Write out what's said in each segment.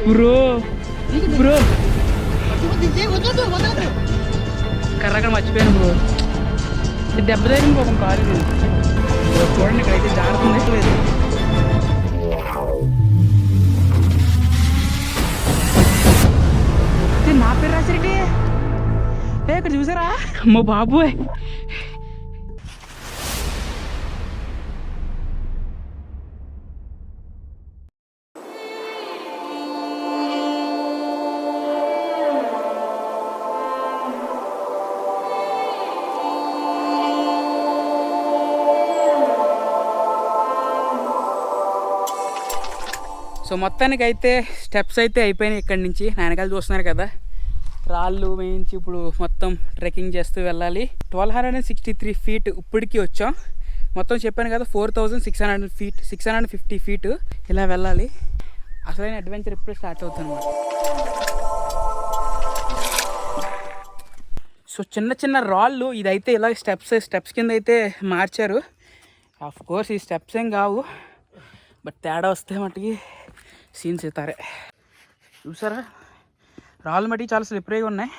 Bro bro కర్రక్కడ మర్చిపోయాను bro. దెబ్బ తగిలింది పాపం కారు. చూడండి ఇక్కడైతే జారుతుంది లేదు. నా పేరు రాసిరెడ్డి ఇక్కడ చూసారా? అమ్మో బాబోయ్. సో మొత్తానికి అయితే స్టెప్స్ అయితే అయిపోయినాయి. ఇక్కడి నుంచి నా వెనకాల చూస్తున్నారు కదా, రాళ్ళు వేయించి ఇప్పుడు మొత్తం ట్రెక్కింగ్ చేస్తూ వెళ్ళాలి. 1263 ఫీట్ ఇప్పటికి వచ్చాం. మొత్తం చెప్పాను కదా 4600 ఫీట్, 650 ఫీట్ ఇలా వెళ్ళాలి. అసలైన అడ్వెంచర్ ఇప్పుడే స్టార్ట్ అవుతుంది అన్నమాట. సో చిన్న చిన్న రాళ్ళు ఇదైతే ఇలా స్టెప్స్ కింద అయితే మార్చారు. ఆఫ్ కోర్స్ ఈ స్టెప్స్ ఏం కావు, బట్ తేడా వస్తే మట్టుకి సీన్స్ ఇస్తారే. చూసారా రాళ్ళు మట్టికి చాలా స్లిప్పరీగా ఉన్నాయి.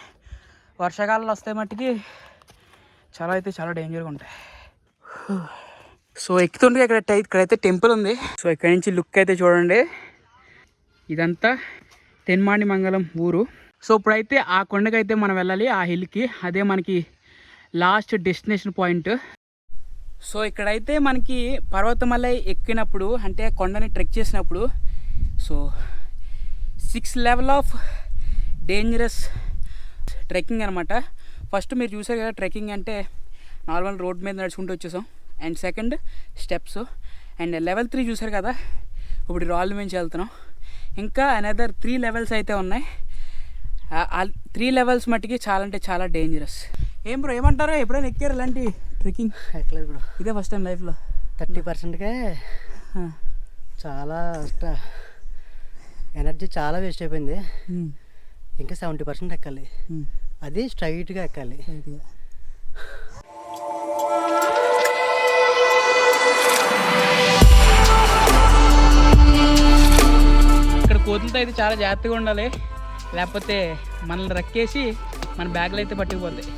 వర్షాకాలంలో వస్తే మట్టికి చాలా డేంజర్గా ఉంటాయి. సో ఎక్కుతుంటే ఇక్కడైతే టెంపుల్ ఉంది. సో ఇక్కడ నుంచి లుక్ అయితే చూడండి. ఇదంతా తెన్మాడి మంగళం ఊరు. సో ఇప్పుడైతే ఆ కొండకైతే మనం వెళ్ళాలి, ఆ హిల్కి. అదే మనకి లాస్ట్ డెస్టినేషన్ పాయింట్. సో ఇక్కడైతే మనకి పర్వతమలై ఎక్కినప్పుడు అంటే కొండని ట్రెక్ చేసినప్పుడు so 6 level of dangerous trekking అనమాట. ఫస్ట్ మీరు చూసారు కదా, ట్రెక్కింగ్ అంటే నార్మల్ రోడ్ మీద నడుచుకుంటూ వచ్చేసాం. And second steps. And level 3 చూసారు కదా, ఇప్పుడు రాళ్ళ నుంచి వెళ్తున్నాం. ఇంకా అనదర్ 3 లెవెల్స్ అయితే ఉన్నాయి. ఆ 3 లెవెల్స్ మట్టికి చాలా అంటే చాలా డేంజరస్. ఏం బ్రో ఏమంటారు, ఎప్పుడైనా ఎక్కారు ఇలాంటి ట్రెక్కింగ్? ఎక్కలేదు బ్రో, ఇదే ఫస్ట్ టైం లైఫ్లో. 30%కే చాలా ఎనర్జీ చాలా వేస్ట్ అయిపోయింది. ఇంకా 70% ఎక్కాలి. అది స్ట్రైట్గా ఎక్కాలి. ఇక్కడ కోతులతో అయితే చాలా జాగ్రత్తగా ఉండాలి, లేకపోతే మనల్ని రక్కేసి మన బ్యాగ్లు అయితే పట్టుకుపోతాయి.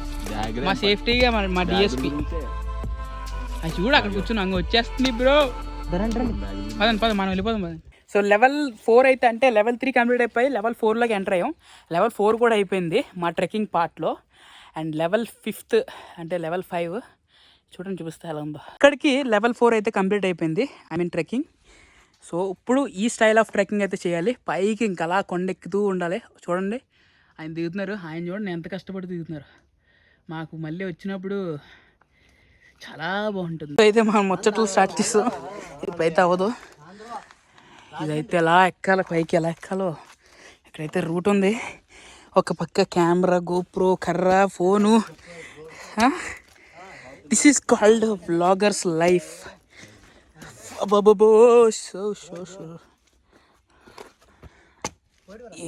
మా సేఫ్టీగా మా డిఎస్పి అది చూడు అక్కడ కూర్చుని అంగ వచ్చేస్తుంది బ్రో. పదండి మనం వెళ్ళిపోదాం పదండి. సో లెవెల్ 4 అయితే అంటే లెవెల్ 3 కంప్లీట్ అయిపోయి లెవెల్ 4లోకి ఎంటర్ అయ్యాం. లెవెల్ 4 కూడా అయిపోయింది మా ట్రెక్కింగ్ పార్ట్లో. అండ్ లెవెల్ 5 అంటే లెవెల్ 5 చూడండి చూపిస్తే ఎలా ఉందో. ఇక్కడికి లెవెల్ 4 అయితే కంప్లీట్ అయిపోయింది, ట్రెక్కింగ్. సో ఇప్పుడు ఈ స్టైల్ ఆఫ్ ట్రెక్కింగ్ అయితే చేయాలి. పైకి ఇంకా అలా కొండెక్కుతూ ఉండాలి. చూడండి ఆయన దిగుతున్నారు, ఆయన చూడండి ఎంత కష్టపడి దిగుతున్నారు. మాకు మళ్ళీ వచ్చినప్పుడు చాలా బాగుంటుంది. అయితే మనం ముచ్చట్లు స్టార్ట్ చేస్తాం. ఇప్పుడైతే అవ్వదు, ఇదైతే ఎలా ఎక్కాలో, పైకి ఎలా ఎక్కాలో. ఇక్కడైతే రూట్ ఉంది, ఒక పక్క కెమెరా, గోప్రో, కర్ర, phone. This is called vloggers life.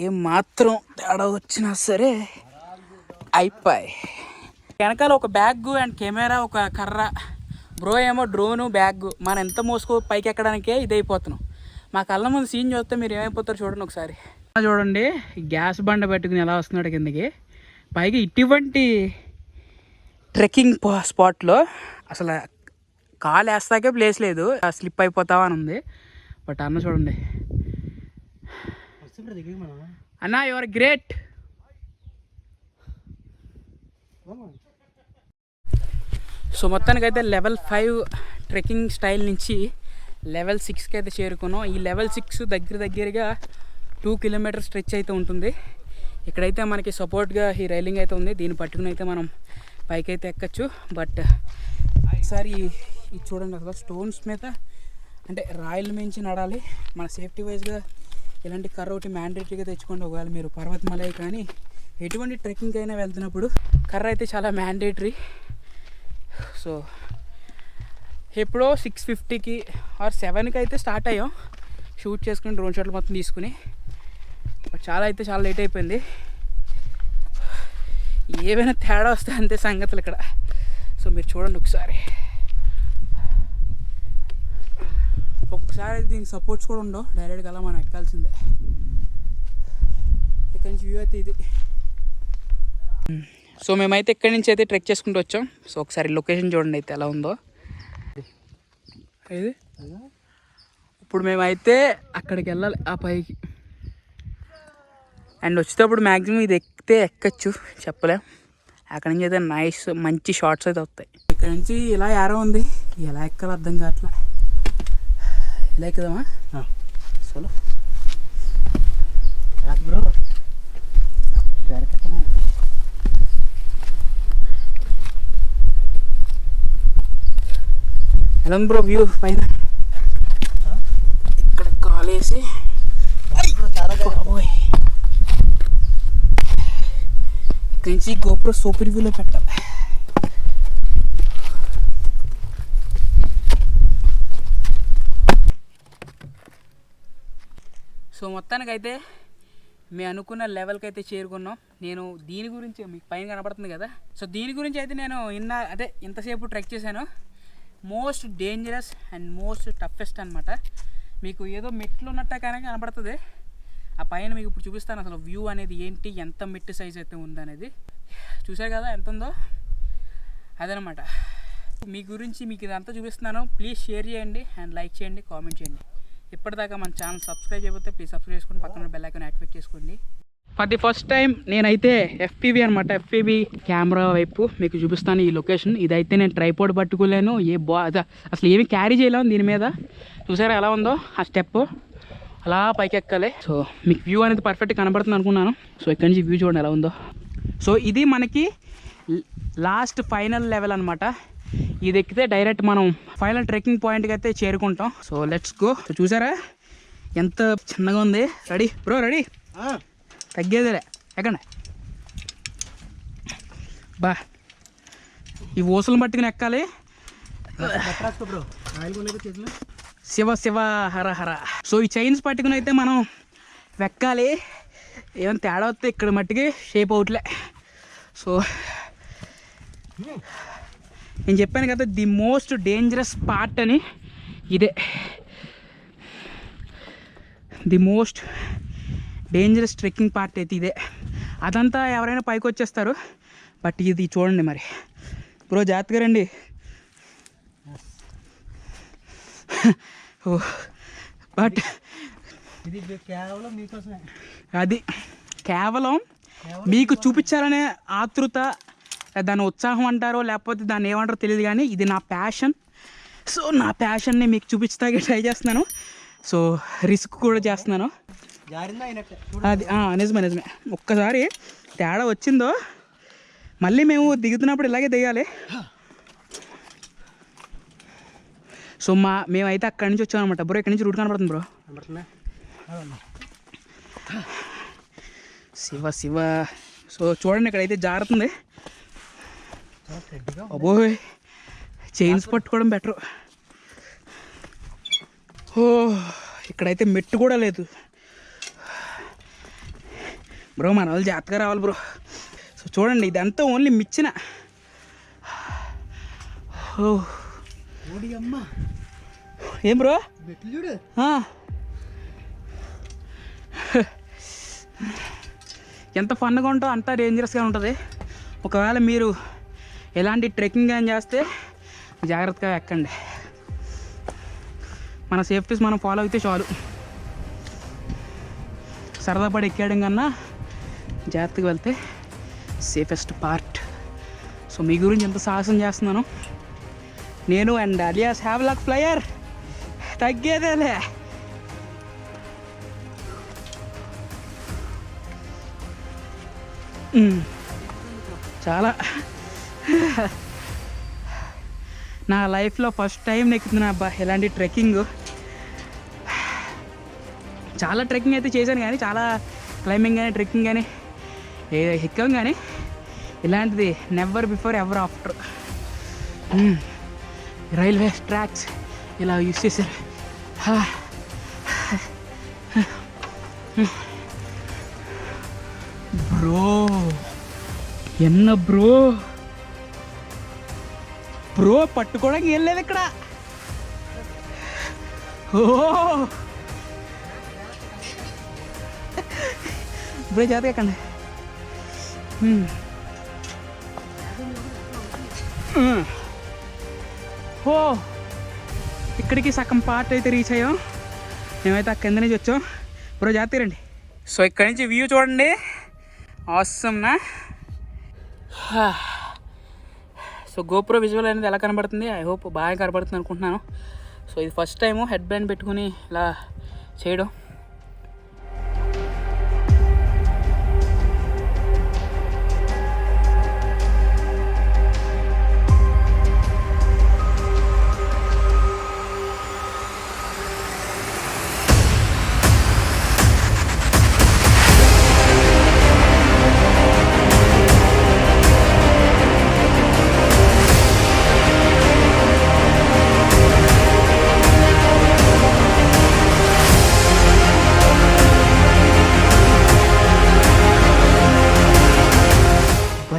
ఏం మాత్రం తేడా వచ్చినా సరే అయిపోయి. వెనకాల ఒక బ్యాగ్ అండ్ కెమెరా, ఒక కర్ర. బ్రో ఏమో డ్రోను, బ్యాగ్. మనం ఎంత మోసుకో పైకి ఎక్కడానికే ఇదైపోతున్నాం. మా కళ్ళ ముందు సీన్ చూస్తే మీరు ఏమైపోతారు చూడండి ఒకసారి. చూడండి గ్యాస్ బండ పెట్టుకుని ఎలా వస్తున్నాడు కిందకి. పైకి ఇటువంటి ట్రెక్కింగ్ స్పాట్లో అసలు కాలు వేస్తాకే ప్లేస్ లేదు, స్లిప్ అయిపోతావా అని ఉంది. బట్ అన్న చూడండి, అన్న యు ఆర్ గ్రేట్. సో మొత్తానికైతే లెవెల్ 5 ట్రెక్కింగ్ స్టైల్ నుంచి లెవెల్ 6కి అయితే చేరుకున్నాం. ఈ లెవెల్ 6 దగ్గరగా 2 కిలోమీటర్ స్ట్రెచ్ అయితే ఉంటుంది. ఇక్కడైతే మనకి సపోర్ట్గా ఈ రైలింగ్ అయితే ఉంది, దీన్ని పట్టుకుని అయితే మనం పైకి అయితే ఎక్కచ్చు. బట్ ఒకసారి ఇది చూడండి, అసలు స్టోన్స్ మీద అంటే రాయల మించి నడాలి. మన సేఫ్టీ వైజ్గా ఇలాంటి కర్ర ఒకటి మ్యాండేటరీగా తెచ్చుకోండి. ఒకవేళ మీరు పర్వతమలై కానీ ఎటువంటి ట్రెక్కింగ్ అయినా వెళ్తున్నప్పుడు కర్ర అయితే చాలా మ్యాండేటరీ. సో ఎప్పుడో 6:50కి ఆర్ 7కి అయితే స్టార్ట్ అయ్యాం షూట్ చేసుకుని, డ్రోన్ షాట్లు మొత్తం తీసుకుని. చాలా లేట్ అయిపోయింది. ఏమైనా తేడా వస్తే అంతే సంగతులు ఇక్కడ. సో మీరు చూడండి ఒకసారి దీనికి సపోర్ట్స్ కూడా ఉండవు, డైరెక్ట్గా అలా మనం ఎక్కాల్సిందే. ఇక్కడి నుంచి వ్యూ అయితే ఇది. సో మేమైతే ఇక్కడి నుంచి అయితే ట్రెక్ చేసుకుంటూ వచ్చాం. సో ఒకసారి లొకేషన్ చూడండి అయితే ఎలా ఉందో ఇది. ఇప్పుడు మేమైతే అక్కడికి వెళ్ళాలి ఆ పైకి. అండ్ వచ్చేటప్పుడు మ్యాక్సిమం ఇది ఎక్కితే ఎక్కచ్చు, చెప్పలేం. అక్కడి నుంచి అయితే నైస్ మంచి షార్ట్స్ అయితే వస్తాయి. ఇక్కడ నుంచి ఇలా యారో ఉంది, ఎలా ఎక్కాలో అర్థం కావట్లా. ఇలా ఎక్కుదామా? చలో బ్రో. ఎలా ఉంది బ్రో వ్యూ పైన? ఇక్కడ కాలేసి ఇక్కడి నుంచి గోప్రో సూపర్ వ్యూలో పెట్టాలి. సో మొత్తానికైతే మేము అనుకున్న లెవెల్కి అయితే చేరుకున్నాం. నేను దీని గురించి మీకు పైన కనపడుతుంది కదా, సో దీని గురించి అయితే నేను ఇంతసేపు ట్రెక్ చేశాను. Most dangerous and most toughest అనమాట. మీకు ఏదో మెట్లు ఉన్నట్ట కానీ కనపడుతుంది. ఆ పైన మీకు ఇప్పుడు చూపిస్తాను అసలు వ్యూ అనేది ఏంటి, ఎంత మెట్టు సైజ్ అయితే ఉందనేది. చూసారు కదా ఎంత ఉందో, అదనమాట. మీ గురించి మీకు ఇదంతా చూపిస్తున్నాను. ప్లీజ్ షేర్ చేయండి అండ్ లైక్ చేయండి, కామెంట్ చేయండి. ఇప్పటిదాకా మన ఛానల్ సబ్స్క్రైబ్ చేయకపోతే ప్లీజ్ సబ్స్క్రైబ్ చేసుకొని పక్కన బెల్ ఐకాన్ యాక్టివేట్ చేసుకోండి. ఫర్ ది ఫస్ట్ టైం నేనైతే FPV అనమాట, FPV కెమెరా వైపు మీకు చూపిస్తాను ఈ లొకేషన్. ఇదైతే నేను ట్రైపోర్డ్ పట్టుకోలేను, అసలు ఏమి క్యారీ చేయలేము దీని మీద. చూసారా ఎలా ఉందో ఆ స్టెప్, అలా పైకి ఎక్కాలి. సో మీకు వ్యూ అనేది పర్ఫెక్ట్గా కనబడుతుంది అనుకున్నాను. సో ఇక్కడ నుంచి వ్యూ చూడండి ఎలా ఉందో. సో ఇది మనకి లాస్ట్ ఫైనల్ లెవెల్ అనమాట. ఇది ఎక్కితే డైరెక్ట్ మనం ఫైనల్ ట్రెక్కింగ్ పాయింట్కి అయితే చేరుకుంటాం. So let's go. సో చూసారా ఎంత చిన్నగా ఉంది. Ready bro? రెడీ? తగ్గేదిలే, ఎక్కండి. బా ఈ ఊసలను పట్టుకుని ఎక్కాలి. శివ శివ హర హర. సో ఈ చైన్స్ పట్టుకుని అయితే మనం ఎక్కాలి. ఏమైనా తేడా వస్తే ఇక్కడ మట్టికి షేప్ అవుట్లే. సో నేను చెప్పాను కదా ది మోస్ట్ డేంజరస్ పార్ట్ అని, ఇదే the most dangerous trekking part అయితే ఇదే. అదంతా ఎవరైనా పైకి వచ్చేస్తారు, బట్ ఇది చూడండి మరి. బ్రో జాగ్రత్తగా రండి. బట్ ఇది కేవలం మీకోసమే, అది కేవలం మీకు చూపించాలనే ఆతృత, దాని ఉత్సాహం అంటారో లేకపోతే దాన్ని ఏమంటారో తెలియదు, కానీ ఇది నా ప్యాషన్. సో నా ప్యాషన్ని మీకు చూపించడానికి ట్రై చేస్తున్నాను. సో రిస్క్ కూడా చేస్తున్నాను. అది నిజమే. ఒక్కసారి తేడా వచ్చిందో మళ్ళీ మేము దిగుతున్నప్పుడు ఇలాగే దిగాలి. సో మేమైతే అక్కడి నుంచి వచ్చాం అనమాట. బ్రో ఇక్కడి నుంచి రూట్ కనపడుతుంది బ్రో. శివ శివ. సో చూడండి ఇక్కడైతే జారుతుంది. అబ్బోయ్ చైన్స్ పట్టుకోవడం బెటర్. ఓ ఇక్కడైతే మెట్టు కూడా లేదు బ్రో. మన వాళ్ళు జాగ్రత్తగా రావాలి బ్రో. సో చూడండి ఇదంతా ఓన్లీ మిచ్చిన. ఓ ఏం బ్రో? ఎంత ఫన్గా ఉంటుందో అంత డేంజరస్గా ఉంటుంది. ఒకవేళ మీరు ఎలాంటి ట్రెక్కింగ్ కానీ చేస్తే జాగ్రత్తగా ఎక్కండి. మన సేఫ్టీస్ మనం ఫాలో అయితే చాలు. సరదా పడి ఎక్కేయడం కన్నా జాగ్రత్తగా వెళ్తే సేఫెస్ట్ పార్ట్. సో మీ గురించి ఎంత సాహసం చేస్తున్నాను నేను. And alias have luck flyer, తగ్గేదేలే. చాలా నా లైఫ్లో ఫస్ట్ టైం నెక్కుతున్నా అబ్బా ఇలాంటి ట్రెక్కింగ్. చాలా ట్రెక్కింగ్ అయితే చేశాను కానీ, చాలా క్లైంబింగ్ కానీ ట్రెక్కింగ్ కానీ ఎక్కాం, కానీ ఇలాంటిది never before ever after. Railway tracks ఇలా యూస్ చేశారు. బ్రో ఎన్న బ్రో బ్రో పట్టుకోవడానికి ఏం లేదు ఇక్కడ. ఓ ఇప్పుడే జాతర ఎక్కండి. ఓ ఇక్కడికి సగం పార్ట్ అయితే రీచ్ అయ్యాం. మేమైతే ఆ కింద నుంచి వచ్చాం. ఇప్పుడు జాతీరండి. సో ఇక్కడి నుంచి వ్యూ చూడండి, ఆసమ్నా. సో గోప్రో విజువల్ అనేది ఎలా కనబడుతుంది? ఐ హోప్ బాగా కనబడుతుంది అనుకుంటున్నాను. సో ఇది ఫస్ట్ టైము హెడ్ బ్యాండ్ పెట్టుకుని ఇలా చేయడం.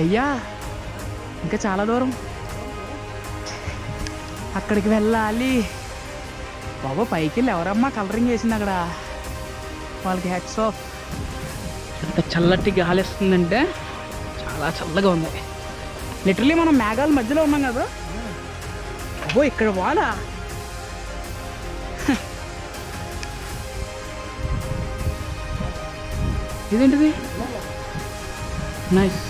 అయ్యా ఇంకా చాలా దూరం అక్కడికి వెళ్ళాలి. బాబా పైకి వెళ్ళి ఎవరమ్మా కలరింగ్ చేసింది అక్కడ, వాళ్ళకి హ్యాట్స్ ఆఫ్. ఎంత చల్లటి గాలి వస్తుందంటే చాలా చల్లగా ఉంది. లిటరలీ మనం మేఘాల మధ్యలో ఉన్నాం కదా. అబ్బో ఇక్కడ వాలా ఇదేంటిది? నైస్.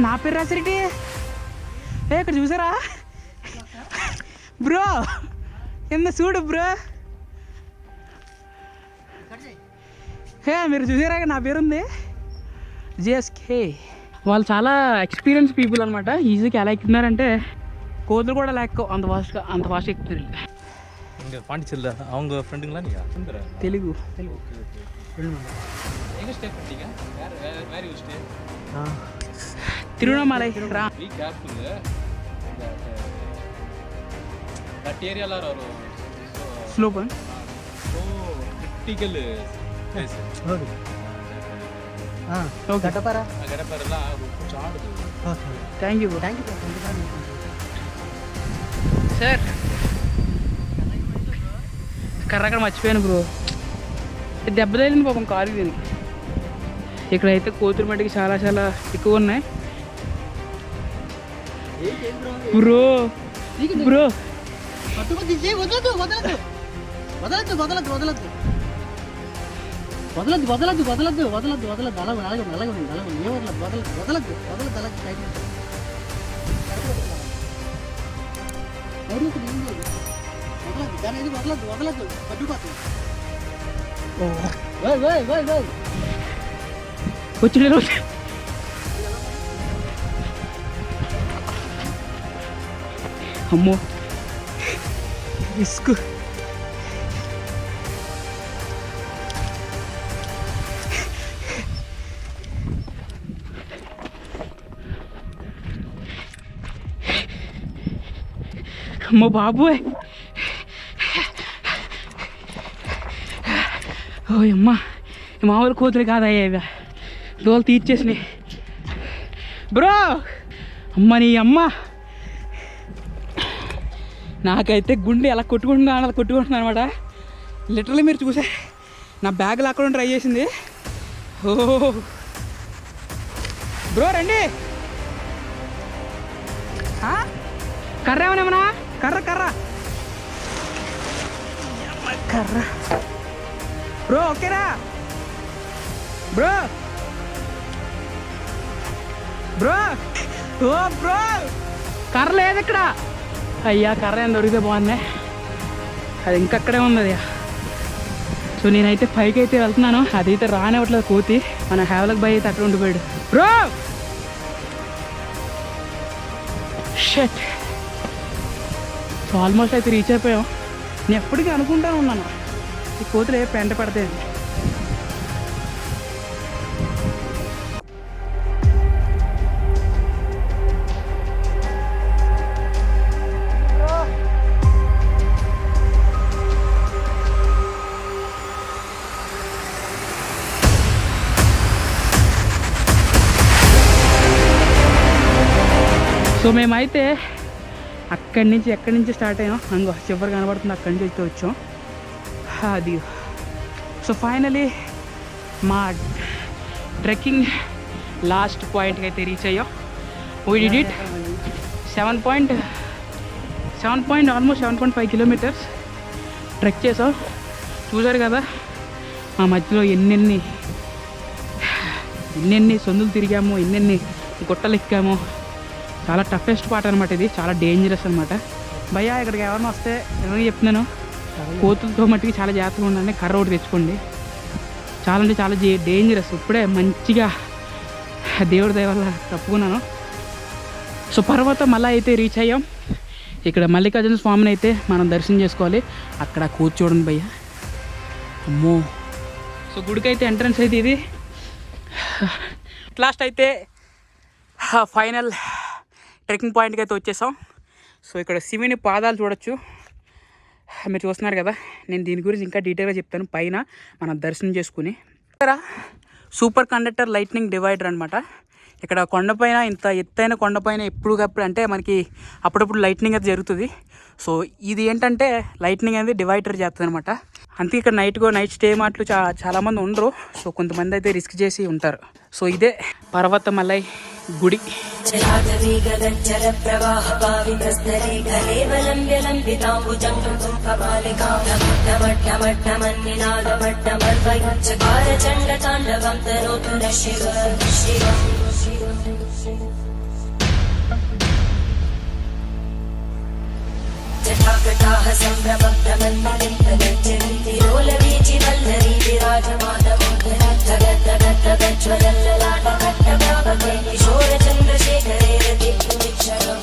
నా పేరు రాసిరెడ్డి. ఇక్కడ చూసారా బ్రో? కింద చూడు బ్రో. మీరు చూసారా నా పేరు ఉంది జేఎస్కే. వాళ్ళు చాలా ఎక్స్పీరియన్స్ పీపుల్ అనమాట. ఈజీగా ఎలా ఎక్కుతున్నారంటే కోతులు కూడా లేక అంత ఫాస్ట్గా ఎక్కుతున్నారు. இங்கே பாண்டிச்சேரியில் அவங்க ஃப்ரெண்டுங்களா நீங்கள்? తెలుగు எங்கே ஸ்டே பண்ணிட்டீங்க? வேறு யூ ஸ்டே? తిరువణమలై రా. Be careful. దట్ ఏరియాలో ಅವರು slope so critical place. Okay గడ్డపారా. గడపరెಲ್ಲ చాడదు. Thank you sir. కర్ర అక్కడ మర్చిపోయాను బ్రో. దెబ్బ తగిలింది పాపం కారు దీనికి. ఇక్కడైతే కోతుల మట్టికి చాలా చాలా ఎక్కువ ఉన్నాయి బ్రో. బ్రో వదలద్దు వదలద్దు వదలద్దు వదలద్దు వదలద్దు వదలద్దు వదలద్దు వదలద్దు వదలద్దు వదలద్దు వదలద్దు. అలాగే అలాగే అలాగే అలాగే ఏ వదలద్దు వదలద్దు వదలద్దు వదలద్దు అలాగే సైడ్ వదలద్దు దాని ఇది వదలద్దు వదలద్దు పట్టుకోతుంది. వచ్చిన అమ్మో రిస్క్. అమ్మో బాబోయ్. ఓ అమ్మ మామూలు కోతులు కాదయ్యా ఇవి. దోలు తీర్చేసినాయి బ్రో. అమ్మ నీ అమ్మ. నాకైతే గుండె ఎలా కొట్టుకుంటున్నా అలా కొట్టుకుంటున్నా అనమాట. లిటరల్లీ మీరు చూసే నా బ్యాగ్ లాక్కడం ట్రై చేసింది. ఓ బ్రో రండి. కర్ర ఏమన్నా? కర్ర కర్ర కర్ర బ్రో. ఓకేరా బ్రో? బ్రో ఓ బ్రో కర్ర లేదు ఇక్కడ. అయ్యా కర్ర ఏం దొరికితే బాగున్నాయి. అది ఇంకక్కడే ఉంది అది. సో నేనైతే పైకి అయితే వెళ్తున్నాను. అదైతే రానివ్వట్లేదు కోతి. మన హ్యావలక్ బాయ్ అయితే అక్కడ ఉండిపోయాడు బ్రో. షట్. సో ఆల్మోస్ట్ అయితే రీచ్ అయిపోయాం. నేను ఎప్పటికీ అనుకుంటాను ఉన్నాను ఈ కోతులు ఏ పెంట పడతాయి. సో మేమైతే ఎక్కడి నుంచి స్టార్ట్ అయ్యాం, అంగో చివరి కనబడుతుంది, అక్కడి నుంచి అయితే వచ్చాం. అది సో ఫైనలీ మా ట్రెక్కింగ్ లాస్ట్ పాయింట్కి అయితే రీచ్ అయ్యాం. We did it 7.5 kilometres trek చేసాం. చూసారు కదా మా మధ్యలో ఎన్నెన్ని సందులు తిరిగాము, ఎన్నెన్ని గుట్టలు ఎక్కాము. చాలా టఫెస్ట్ పార్ట్ అనమాట ఇది, చాలా డేంజరస్ అనమాట. భయ్యా ఇక్కడికి ఎవరైనా వస్తే ఎవరికి చెప్తున్నాను, కోతులతో మట్టికి చాలా జాగ్రత్తగా ఉండండి, కర్ర ఒకటి తెచ్చుకోండి. చాలా అంటే చాలా డేంజరస్. ఇప్పుడే మంచిగా దేవుడి దయ వల్ల తప్పుకున్నాను. సో పర్వతం మళ్ళీ అయితే రీచ్ అయ్యాం. ఇక్కడ మల్లికార్జున స్వామిని అయితే మనం దర్శనం చేసుకోవాలి. అక్కడ కూర్చోండి భయ్య, అమ్మో. సో గుడికి అయితే ఎంట్రన్స్ అయితే ఇది. లాస్ట్ అయితే ఫైనల్ ట్రెక్కింగ్ పాయింట్కి అయితే వచ్చేసాం. సో ఇక్కడ శివుని పాదాలు చూడొచ్చు, మీరు చూస్తున్నారు కదా. నేను దీని గురించి ఇంకా డీటెయిల్గా చెప్తాను పైన మనం దర్శనం చేసుకుని. ఇక్కడ సూపర్ కండక్టర్ లైట్నింగ్ డివైడర్ అనమాట. ఇక్కడ కొండపైన, ఇంత ఎత్తైన కొండపైన ఎప్పుడుకప్పుడు అంటే మనకి అప్పుడప్పుడు లైట్నింగ్ అయితే జరుగుతుంది. సో ఇది ఏంటంటే లైట్నింగ్ అనేది డివైడర్ చేస్తుంది అనమాట. అంతే ఇక్కడ నైట్ స్టే మాటలు చాలామంది ఉండరు. సో కొంతమంది అయితే రిస్క్ చేసి ఉంటారు. సో ఇదే పర్వతమలై గుడి. జటాకటాహ సంభ్రమప్రమన్నిలోలవీచి వల్లరీ విరాజమానమోదరి జగద్దగద్దగజ్వలల్లలాటకట్టభావకే కిశోర చంద్రశేఖరే రతిక్షరం.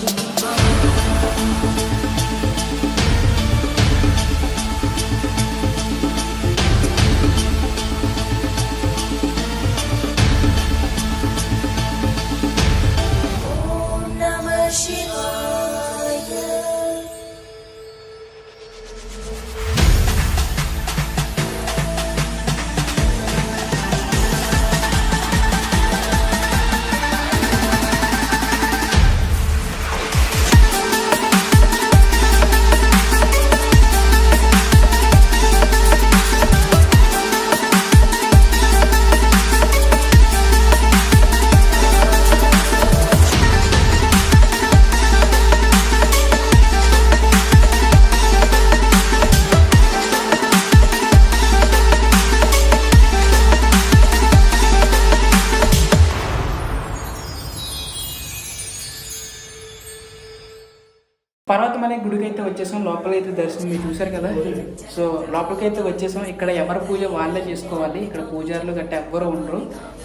ఓం నమః శివాయ. పర్వతమలై గుడికి అయితే వచ్చేసాం. లోపలైతే దర్శనం మీరు చూసారు కదా. సో లోపలికైతే వచ్చేసాం. ఇక్కడ ఎవరి పూజ వాళ్ళే చేసుకోవాలి. ఇక్కడ పూజారులు గట్టా ఎవ్వరు ఉండరు,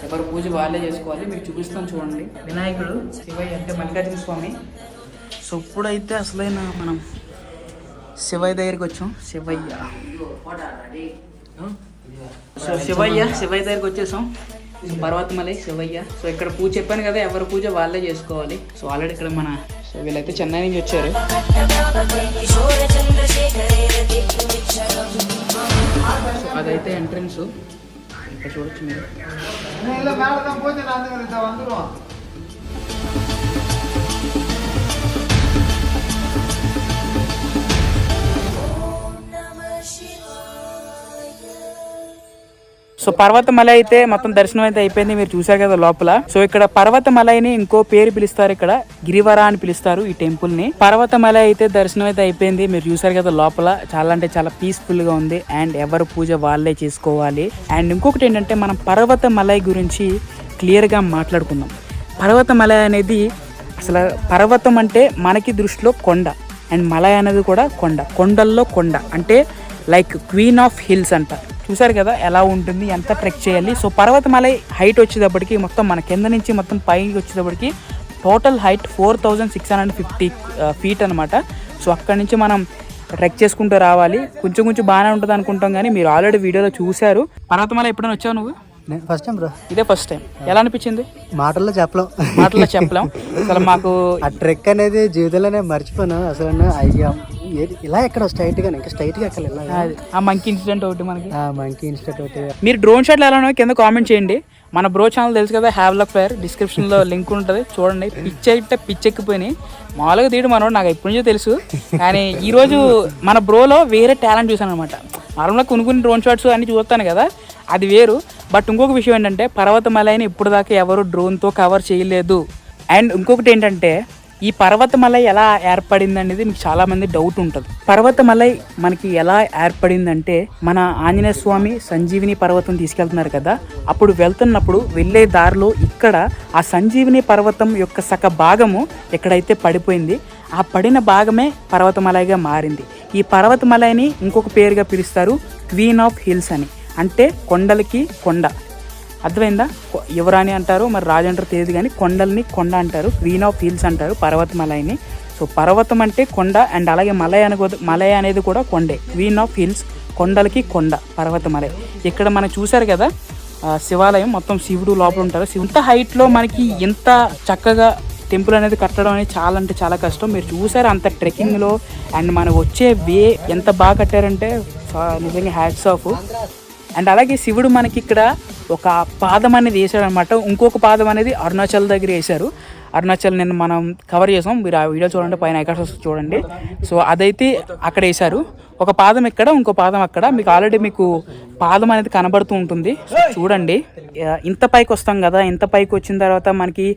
ఎవరి పూజ వాళ్ళే చేసుకోవాలి. మీకు చూపిస్తాను చూడండి. వినాయకుడు, శివయ్య అంటే మల్లికార్జున స్వామి. సో ఇప్పుడైతే అసలైన మనం శివయ్య దగ్గరికి వచ్చాం. శివయ్య దగ్గరికి వచ్చేసాం. పర్వతమలై శివయ్య. సో ఇక్కడ పూజ చెప్పాను కదా, ఎవరి పూజ వాళ్ళే చేసుకోవాలి. సో ఆల్రెడీ ఇక్కడ మన వీళ్ళైతే చెన్నై నుంచి వచ్చారు. అదైతే ఎంట్రన్స్, ఇక్కడ చూడొచ్చు మీరు. సో పర్వతమలై అయితే మొత్తం దర్శనం అయితే అయిపోయింది, మీరు చూసారు కదా లోపల. సో ఇక్కడ పర్వతమలైని ఇంకో పేరు పిలుస్తారు, ఇక్కడ గిరివర అని పిలుస్తారు ఈ టెంపుల్ ని. పర్వతమలై అయితే దర్శనం అయితే అయిపోయింది, మీరు చూసారు కదా లోపల. చాలా అంటే చాలా పీస్ఫుల్ గా ఉంది. అండ్ ఎవరు పూజ వాళ్ళే చేసుకోవాలి. అండ్ ఇంకొకటి ఏంటంటే మనం పర్వతమలై గురించి క్లియర్ గా మాట్లాడుకుందాం. పర్వతమలై అనేది అసలు పర్వతం అంటే మనకి దృష్టిలో కొండ, అండ్ మలై అనేది కూడా కొండ. కొండల్లో కొండ అంటే లైక్ క్వీన్ ఆఫ్ హిల్స్ అంట. చూసారు కదా ఎలా ఉంటుంది, ఎంత ట్రెక్ చేయాలి. సో పర్వతమలై హైట్ వచ్చేటప్పటికి మొత్తం మన కింద నుంచి మొత్తం పైకి వచ్చేటప్పటికి టోటల్ హైట్ 4650 ఫీట్ అనమాట. సో అక్కడి నుంచి మనం ట్రెక్ చేసుకుంటూ రావాలి. కొంచెం బాగానే ఉంటుంది అనుకుంటాం, కానీ మీరు ఆల్రెడీ వీడియోలో చూశారు. పర్వతమలై ఎప్పుడైనా వచ్చావు నువ్వు? First time bro. ఇదే ఫస్ట్ టైం. ఎలా అనిపించింది? మాటల్లో చెప్పలేం. అసలు మాకు ఆ ట్రెక్ అనేది జీవితంలోనే మర్చిపోను అసలు. అయ్యా ఇలా ఎక్కడ స్ట్రైట్గా ఇంకా స్ట్రైట్గా ఎక్కడ ఇలా అది ఆ మంకీ ఇన్సిడెంట్ ఒకటి మనకి. మంకీ ఇన్స్టిట్యూట్ ఒకటి. మీరు డ్రోన్ షాట్లు ఎలా ఉన్నాయో కింద కామెంట్ చేయండి. మన బ్రో ఛానల్ తెలుసు కదా, హ్యావ్ లక్ ఫైర్, డిస్క్రిప్షన్లో లింక్ ఉంటుంది చూడండి. పిచ్చెక్కిపోయినాయి మామూలుగా తీయడం మనోడు నాకు ఎప్పటి నుంచో తెలుసు. కానీ ఈరోజు మన బ్రోలో వేరే టాలెంట్ చూసాను అనమాట. నార్మల్గా కొన్ని డ్రోన్ షాట్స్ అన్ని చూస్తాను కదా, అది వేరు. బట్ ఇంకొక విషయం ఏంటంటే పర్వతమలైని ఇప్పుడు దాకా ఎవరు డ్రోన్తో కవర్ చేయలేదు. అండ్ ఇంకొకటి ఏంటంటే ఈ పర్వతమలై ఎలా ఏర్పడింది అనేది మీకు చాలామంది డౌట్ ఉంటుంది. పర్వతమలై మనకి ఎలా ఏర్పడిందంటే మన ఆంజనేయ స్వామి సంజీవిని పర్వతం తీసుకెళ్తున్నారు కదా, అప్పుడు వెళ్తున్నప్పుడు వెళ్ళే దారిలో ఇక్కడ ఆ సంజీవిని పర్వతం యొక్క సగ భాగము ఎక్కడైతే పడిపోయింది, ఆ పడిన భాగమే పర్వతమలైగా మారింది. ఈ పర్వతమలైని ఇంకొక పేరుగా పిలుస్తారు క్వీన్ ఆఫ్ హిల్స్ అని, అంటే కొండలకి కొండ. అర్థమైందా? యువరాణి అంటారు, మరి రాజు అంటారు తెలియదు, కానీ కొండల్ని కొండ అంటారు, క్వీన్ ఆఫ్ హిల్స్ అంటారు పర్వతమలైని. సో పర్వతం అంటే కొండ, అండ్ అలాగే మలయ అనేది కూడా కొండే. క్వీన్ ఆఫ్ హిల్స్, కొండలకి కొండ పర్వతమలై. ఇక్కడ మనం చూసారు కదా శివాలయం, మొత్తం శివుడు లోపల ఉంటారు. ఇంత హైట్లో మనకి ఇంత చక్కగా టెంపుల్ అనేది కట్టడం అనేది చాలా అంటే చాలా కష్టం. మీరు చూసారు అంత ట్రెక్కింగ్లో, అండ్ మనం వచ్చే వే ఎంత బాగా కట్టారంటే నిజంగా హ్యాట్స్ ఆఫ్. అండ్ అలాగే శివుడు మనకి ఇక్కడ ఒక పాదం అనేది వేసాడు అనమాట. ఇంకొక పాదం అనేది అరుణాచల్ దగ్గర వేశారు. అరుణాచల్ నిన్న మనం కవర్ చేసాం, మీరు ఆ వీడియో చూడండి, పైన ఐకాన్స్ చూడండి. సో అదైతే అక్కడ వేశారు. ఒక పాదం ఇక్కడ, ఇంకో పాదం అక్కడ. మీకు ఆల్రెడీ మీకు పాదం అనేది కనబడుతూ ఉంటుంది. చూడండి, ఇంత పైకి వస్తాం కదా, ఇంత పైకి వచ్చిన తర్వాత మనకి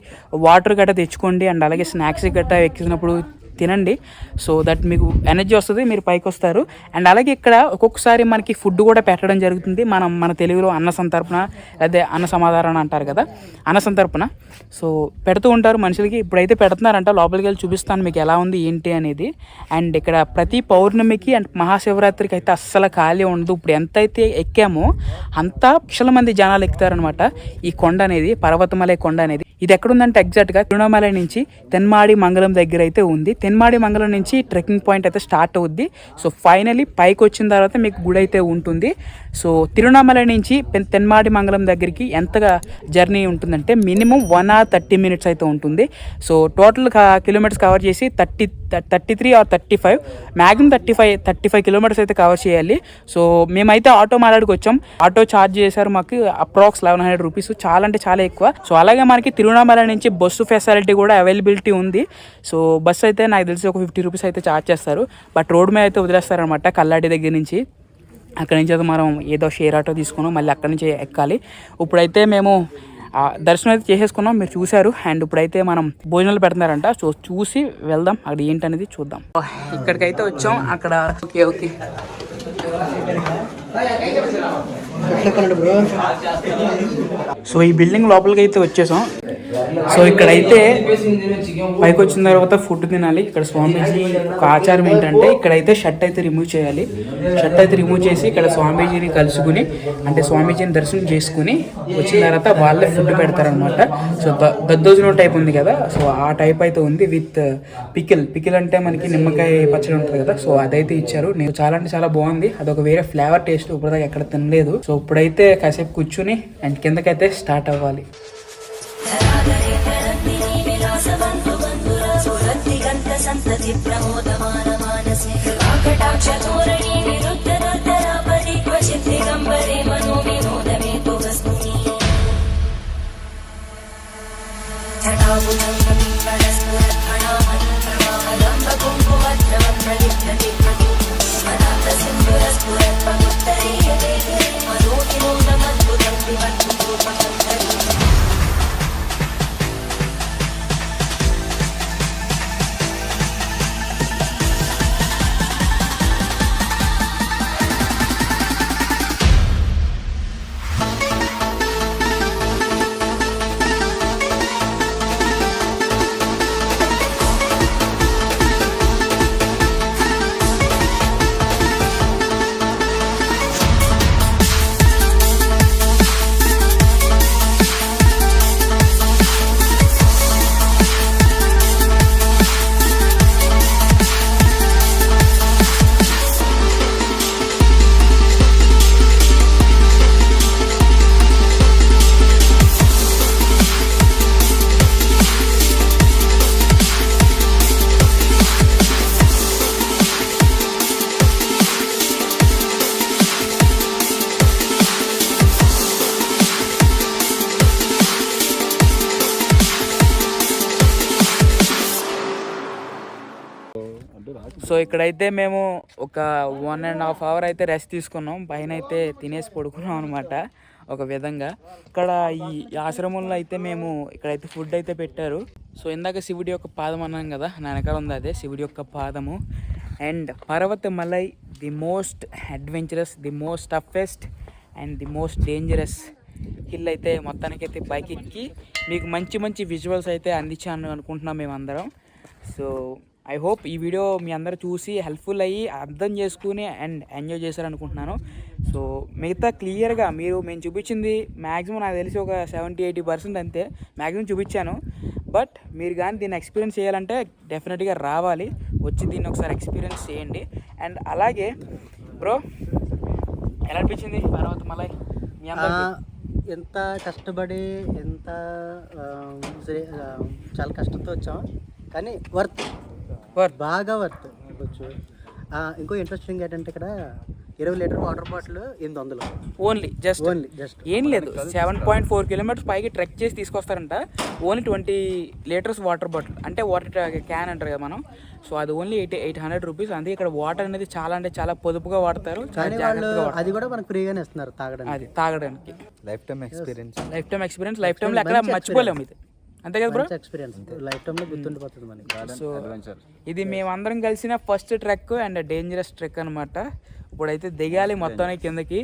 వాటర్ గట్ట తెచ్చుకోండి, అండ్ అలాగే స్నాక్స్ గట్ట ఎక్కినప్పుడు తినండి. సో దట్ మీకు ఎనర్జీ వస్తుంది, మీరు పైకి వస్తారు. అండ్ అలాగే ఇక్కడ ఒక్కొక్కసారి మనకి ఫుడ్ కూడా పెట్టడం జరుగుతుంది. మన తెలుగులో అన్న సంతర్పణ, అదే అన్న సమాధానం అంటారు కదా, అన్న సంతర్పణ. సో పెడుతూ ఉంటారు మనుషులకి. ఇప్పుడైతే పెడుతున్నారంట, లోపలికి వెళ్ళి చూపిస్తాను మీకు ఎలా ఉంది ఏంటి అనేది. అండ్ ఇక్కడ ప్రతి పౌర్ణమికి అండ్ మహాశివరాత్రికి అయితే అస్సలు ఖాళీ ఉండదు. ఇప్పుడు ఎంతైతే ఎక్కామో అంత లక్షల మంది జనాలు ఎక్కుతారనమాట ఈ కొండ అనేది, పర్వతమలై కొండ అనేది. ఇది ఎక్కడుందంటే ఎగ్జాక్ట్గా తిరువణామలై నుంచి తెన్మాడి మంగళం దగ్గర అయితే ఉంది. తెన్మాడి మంగళం నుంచి ట్రెక్కింగ్ పాయింట్ అయితే స్టార్ట్ అవుద్ది. సో ఫైనలీ పైకి వచ్చిన తర్వాత మీకు గుడి అయితే ఉంటుంది. సో తిరువణామలై నుంచి తెన్మాడి మంగళం దగ్గరికి ఎంతగా జర్నీ ఉంటుందంటే మినిమం 1 hour 30 minutes అయితే ఉంటుంది. సో టోటల్ కిలోమీటర్స్ కవర్ చేసి 33 or 35, మ్యాక్సిమం 35 కిలోమీటర్స్ అయితే కవర్ చేయాలి. సో మేమైతే ఆటో మాట్లాడికి వచ్చాం. ఆటో ఛార్జ్ చేశారు మాకు అప్రాక్స్ 1100 రూపీస్, చాలా అంటే చాలా ఎక్కువ. సో అలాగే మనకి తిరువణామలై నుంచి బస్సు ఫెసిలిటీ కూడా అవైలబిలిటీ ఉంది. సో బస్సు అయితే నాకు తెలిసి ఒక 50 రూపీస్ అయితే ఛార్జ్ చేస్తారు. బట్ రోడ్ మీద అయితే వదిలేస్తారనమాట కల్లాడి దగ్గర నుంచి. అక్కడి నుంచి అయితే మనం ఏదో షేర్ ఆటో తీసుకున్నాం, మళ్ళీ అక్కడి నుంచి ఎక్కాలి. ఇప్పుడైతే మేము దర్శనం అయితే చేసేసుకున్నాం, మీరు చూశారు. అండ్ ఇప్పుడైతే మనం భోజనాలు పెడుతున్నారంట. సో చూసి వెళ్దాం, అక్కడ ఏంటనేది చూద్దాం. ఇక్కడికైతే వచ్చాం. అక్కడ ఓకే సో ఈ బిల్డింగ్ లోపలికి అయితే వచ్చేసాం. సో ఇక్కడైతే పైకి వచ్చిన తర్వాత ఫుడ్ తినాలి. ఇక్కడ స్వామీజీ ఒక ఆచారం ఏంటంటే ఇక్కడైతే షర్ట్ అయితే రిమూవ్ చేయాలి. షర్ట్ అయితే రిమూవ్ చేసి ఇక్కడ స్వామీజీని కలుసుకుని, అంటే స్వామీజీని దర్శనం చేసుకుని వచ్చిన తర్వాత వాళ్ళే ఫుడ్ పెడతారనమాట. సో దద్దోజనం టైప్ ఉంది కదా, సో ఆ టైప్ అయితే ఉంది విత్ పికిల్ అంటే మనకి నిమ్మకాయ పచ్చడి ఉంటుంది కదా, సో అదైతే ఇచ్చారు. నేను చాలా అంటే చాలా బాగుంది, అదొక వేరే ఫ్లేవర్ టేస్ట్, ఇప్పటిదాకా ఎక్కడ తినలేదు. సో ఇప్పుడైతే కాసేపు కూర్చుని అండ్ కిందకైతే స్టార్ట్ అవ్వాలి. సో ఇక్కడైతే మేము ఒక 1.5 hour అయితే రెస్ట్ తీసుకున్నాం. పైన అయితే తినేసి పడుకున్నాం అనమాట ఒక విధంగా. ఇక్కడ ఈ ఆశ్రమంలో అయితే మేము ఇక్కడైతే ఫుడ్ అయితే పెట్టారు. సో ఇందాక శివుడి యొక్క పాదం అన్నాం కదా, నా వెనకాల ఉంది అదే శివుడి యొక్క పాదము. And Parvatamalai the most adventurous, the most toughest and the most dangerous hill అయితే మొత్తానికైతే బైక్ ఎక్కి మీకు మంచి మంచి విజువల్స్ అయితే అందించాను అనుకుంటున్నాం మేమందరం. సో ఐ హోప్ ఈ వీడియో మీ అందరూ చూసి హెల్ప్ఫుల్ అయ్యి అర్థం చేసుకుని అండ్ ఎంజాయ్ చేశారనుకుంటున్నాను. సో మిగతా క్లియర్గా మేము చూపించింది మ్యాక్సిమం నాకు తెలిసి ఒక 70-80% అంతే మ్యాక్సిమం చూపించాను. బట్ మీరు కానీ దీన్ని ఎక్స్పీరియన్స్ చేయాలంటే డెఫినెట్గా రావాలి, వచ్చి దీన్ని ఒకసారి ఎక్స్పీరియన్స్ చేయండి. అండ్ అలాగే బ్రో ఎలా అనిపించింది పర్వతమలై మీ అందరికీ? ఎంత కష్టపడి ఎంత చాలా కష్టంతో వచ్చాం, కానీ వర్త్ బాగా వర్త్ ఇవ్వచ్చు. ఇంకో ఇంట్రెస్టింగ్ ఏంటంటే ఇక్కడ 20 litre water bottle 800 only just ఏం లేదు. 7.4 kilometers పైకి ట్రెక్ చేసి తీసుకొస్తారంట. ఓన్లీ 20 liters వాటర్ బాటిల్, అంటే వాటర్ క్యాన్ అంటారు కదా మనం. సో అది ఓన్లీ 800 rupees. అందుకే ఇక్కడ వాటర్ అనేది చాలా అంటే చాలా పొదుపుగా వాడతారు, చాలా జాగ్రత్తగా వాడతారు. అది కూడా మనకు ఫ్రీగానే ఇస్తున్నారు తాగడానికి. లైఫ్ టైమ్ ఎక్స్పీరియన్స్, లైఫ్ టైంలో ఎక్కడ మర్చిపోలేము ఇది. అంతే కదా బ్రో? ఎక్స్పీరియన్స్ లైఫ్ టైంలో గుర్తుండిపోతుంది మనకి. సో ఇది మేమందరం కలిసిన first trek and dangerous trek అనమాట. ఇప్పుడైతే దిగాలి మొత్తానికి కిందకి.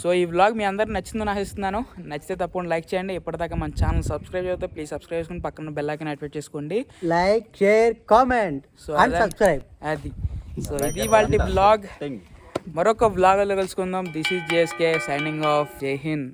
సో ఈ వ్లాగ్ మీ అందరికి నచ్చిందని ఆశిస్తున్నాను. నచ్చితే తప్పకుండా లైక్ చేయండి. ఇప్పటిదాకా మన ఛానల్ సబ్స్క్రైబ్ చేస్తే ప్లీజ్ సబ్స్క్రైబ్ చేసుకుని పక్కన బెల్ ఐకాన్ యాక్టివేట్ చేసుకోండి. Like, share, comment and subscribe. అది సో ఇది వాళ్ళ వ్లాగ్. మరొక వ్లాగ్లో కలుసుకుందాం. This is JSK signing off. జై హింద్.